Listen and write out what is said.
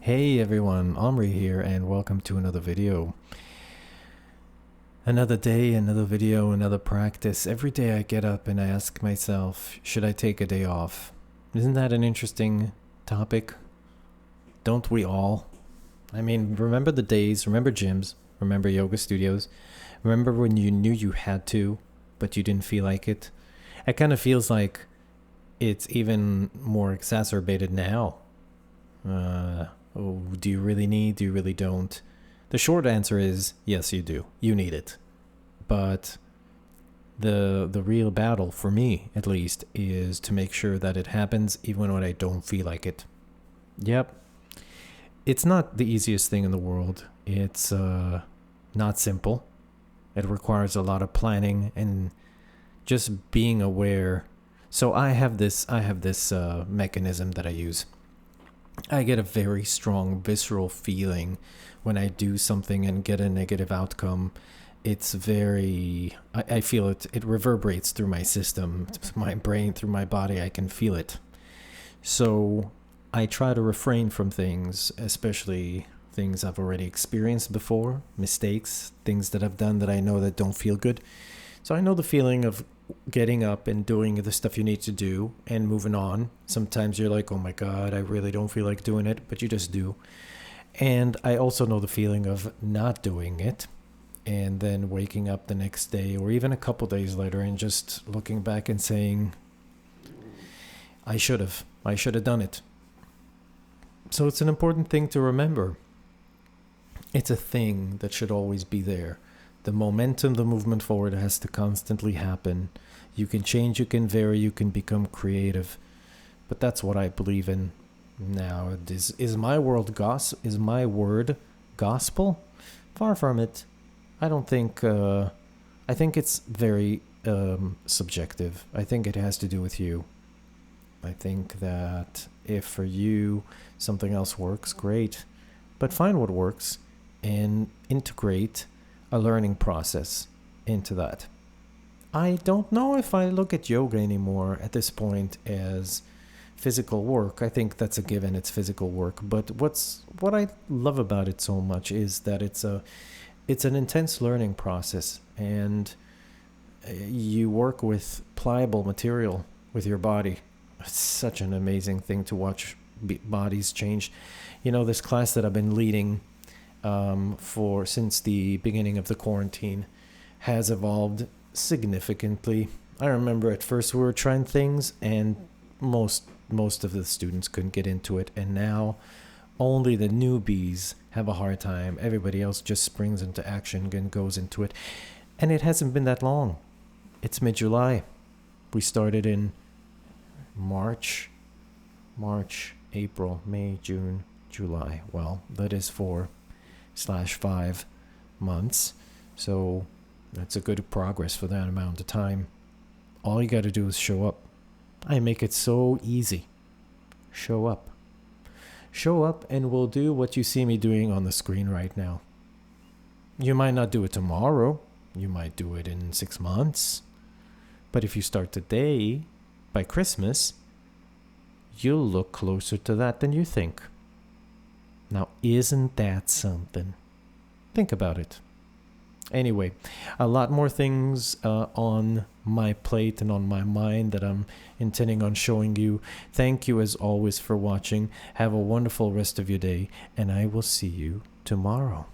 Hey everyone, Omri here and welcome to another video. Another day, another video, another practice. Every day I get up and I ask myself, should I take a day off? Isn't that an interesting topic? Don't we all? I mean, remember the days, remember gyms, remember yoga studios, remember when you knew you had to, but you didn't feel like it? It kind of feels like it's even more exacerbated now. Oh, do you really need? Do you really don't? The short answer is yes, you do. You need it. But the real battle, for me at least, is to make sure that it happens even when I don't feel like it. Yep. It's not the easiest thing in the world. It's not simple. It requires a lot of planning and just being aware. So I have this mechanism that I use. I get a very strong visceral feeling when I do something and get a negative outcome. It's very, I feel it reverberates through my system, my brain, through my body. I can feel it. So I try to refrain from things, especially things I've already experienced before, mistakes, things that I've done that I know that don't feel good. So I know the feeling of getting up and doing the stuff you need to do and moving on. Sometimes you're like, oh my God, I really don't feel like doing it, but you just do. And I also know the feeling of not doing it and then waking up the next day or even a couple days later and just looking back and saying, I should have done it. So it's an important thing to remember. It's a thing that should always be there. The momentum, the movement forward has to constantly happen. You can change, you can vary, you can become creative. But that's what I believe in now. Is my word gospel? Far from it. I don't think, I think it's very subjective. I think it has to do with you. I think that if for you something else works, great. But find what works and integrate a learning process into that. I don't know if I look at yoga anymore at this point as physical work. I think that's a given, it's physical work. But what I love about it so much is that it's an intense learning process, and you work with pliable material with your body. It's such an amazing thing to watch bodies change. You know, this class that I've been leading since the beginning of the quarantine has evolved significantly. I remember at first we were trying things and most of the students couldn't get into it, and now only the newbies have a hard time. Everybody else just springs into action and goes into it. And it hasn't been that long. It's mid-July. We started in March, April, May, June, July. Well, that is 4/5 months. So that's a good progress for that amount of time. All you got to do is show up. I make it so easy. Show up. Show up and we'll do what you see me doing on the screen right now. You might not do it tomorrow. You might do it in 6 months. But if you start today, by Christmas, you'll look closer to that than you think. Now, isn't that something? Think about it. Anyway, a lot more things on my plate and on my mind that I'm intending on showing you. Thank you as always for watching. Have a wonderful rest of your day, and I will see you tomorrow.